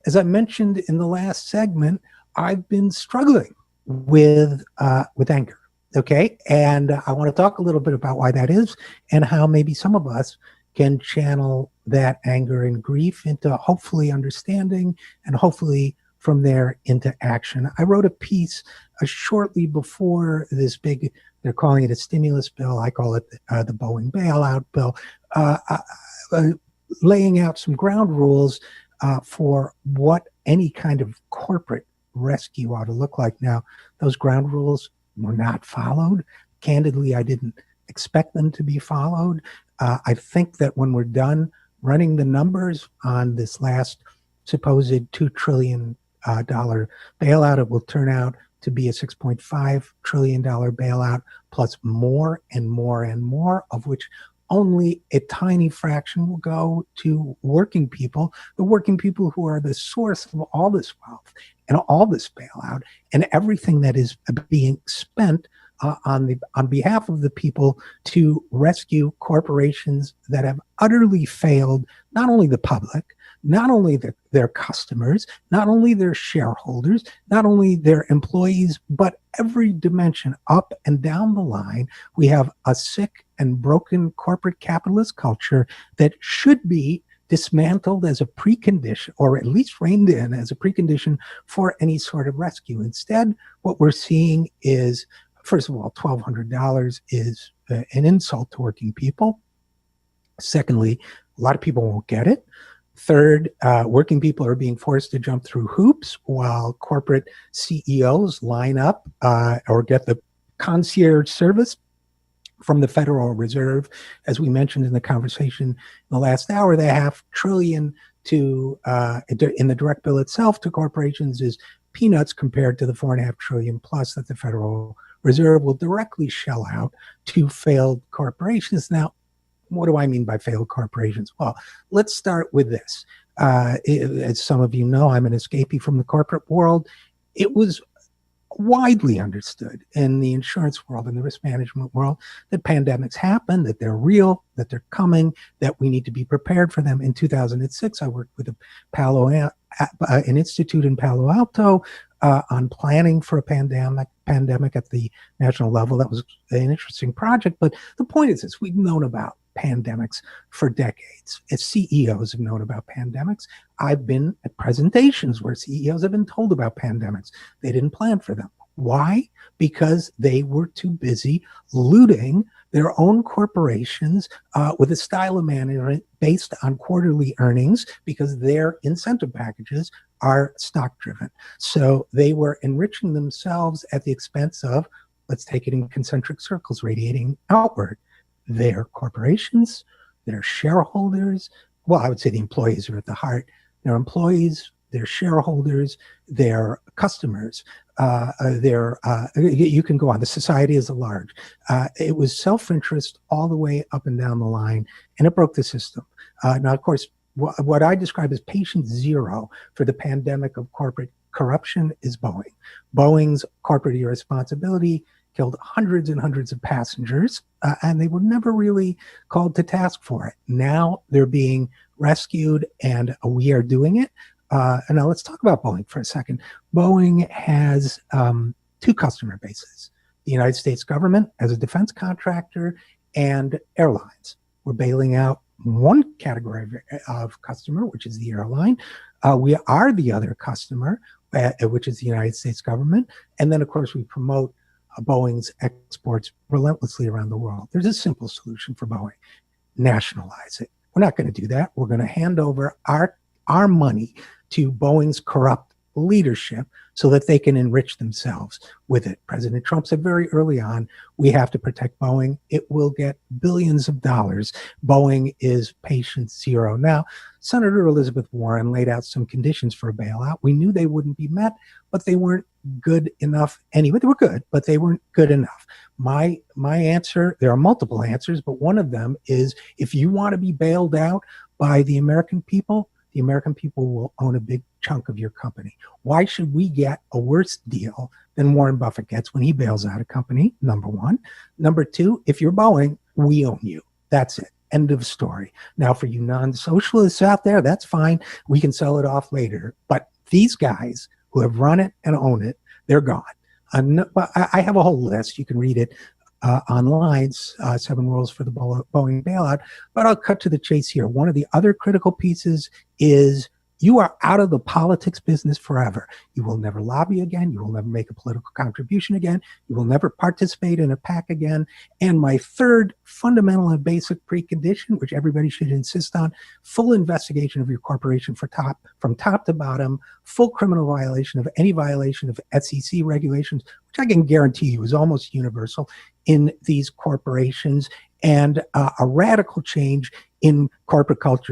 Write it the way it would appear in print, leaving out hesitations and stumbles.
as I mentioned in the last segment, I've been struggling with anger. Okay, and I want to talk a little bit about why that is, and how maybe some of us can channel that anger and grief into hopefully understanding, and hopefully from there into action. I wrote a piece shortly before this big, they're calling it a stimulus bill, I call it the Boeing bailout bill, laying out some ground rules for what any kind of corporate rescue ought to look like. Now, those ground rules were not followed. Candidly, I didn't expect them to be followed. I think that when we're done running the numbers on this last supposed $2 trillion bailout, it will turn out to be a $6.5 trillion bailout, plus more and more and more, of which only a tiny fraction will go to working people, the working people who are the source of all this wealth and all this bailout, and everything that is being spent on behalf of the people to rescue corporations that have utterly failed not only the public, not only their customers, not only their shareholders, not only their employees, but every dimension up and down the line. We have a sick and broken corporate capitalist culture that should be dismantled as a precondition, or at least reined in as a precondition for any sort of rescue. Instead, what we're seeing is, first of all, $1,200 is an insult to working people. Secondly, a lot of people won't get it. Third, working people are being forced to jump through hoops while corporate CEOs line up or get the concierge service from the Federal Reserve. As we mentioned in the conversation in the last hour, the $500 billion in the direct bill itself to corporations is peanuts compared to the $4.5 trillion plus that the Federal Reserve will directly shell out to failed corporations. Now, what do I mean by failed corporations? Well, let's start with this. As some of you know, I'm an escapee from the corporate world. It was widely understood in the insurance world and the risk management world that pandemics happen, that they're real, that they're coming, that we need to be prepared for them. In 2006, I worked with an institute in Palo Alto on planning for a pandemic at the national level. That was an interesting project, but the point is this: we've known about pandemics for decades. As CEOs have known about pandemics. I've been at presentations where CEOs have been told about pandemics. They didn't plan for them. Why? Because they were too busy looting their own corporations with a style of management based on quarterly earnings, because their incentive packages are stock driven. So they were enriching themselves at the expense of, let's take it in concentric circles, radiating outward, their corporations, their shareholders. Well, I would say the employees are at the heart. Their employees, their shareholders, their customers, you can go on, the society as a large. It was self-interest all the way up and down the line, and it broke the system. Now, of course, what I describe as patient zero for the pandemic of corporate corruption is Boeing. Boeing's corporate irresponsibility killed hundreds and hundreds of passengers, and they were never really called to task for it. Now they're being rescued, and we are doing it. And now let's talk about Boeing for a second. Boeing has two customer bases: the United States government as a defense contractor and airlines. We're bailing out one category of customer, which is the airline. We are the other customer, which is the United States government. And then, of course, we promote Boeing's exports relentlessly around the world. There's a simple solution for Boeing: nationalize it. We're not going to do that. We're going to hand over our money to Boeing's corrupt leadership so that they can enrich themselves with it. President Trump said very early on, we have to protect Boeing. It will get billions of dollars. Boeing is patient zero. Now, Senator Elizabeth Warren laid out some conditions for a bailout. We knew they wouldn't be met, but they weren't good enough anyway. They were good, but they weren't good enough. My answer, there are multiple answers, but one of them is, if you want to be bailed out by the American people will own a big chunk of your company. Why should we get a worse deal than Warren Buffett gets when he bails out a company? Number one. Number two, if you're Boeing, we own you. That's it. End of story. Now, for you non-socialists out there, that's fine. We can sell it off later. But these guys who have run it and own it, they're gone. But I have a whole list. You can read it online, 7 Rules for the Boeing Bailout. But I'll cut to the chase here. One of the other critical pieces is you are out of the politics business forever. You will never lobby again. You will never make a political contribution again. You will never participate in a PAC again. And my third fundamental and basic precondition, which everybody should insist on, full investigation of your corporation from top to bottom, full criminal violation of any violation of SEC regulations, which I can guarantee you is almost universal in these corporations, and a radical change in corporate culture.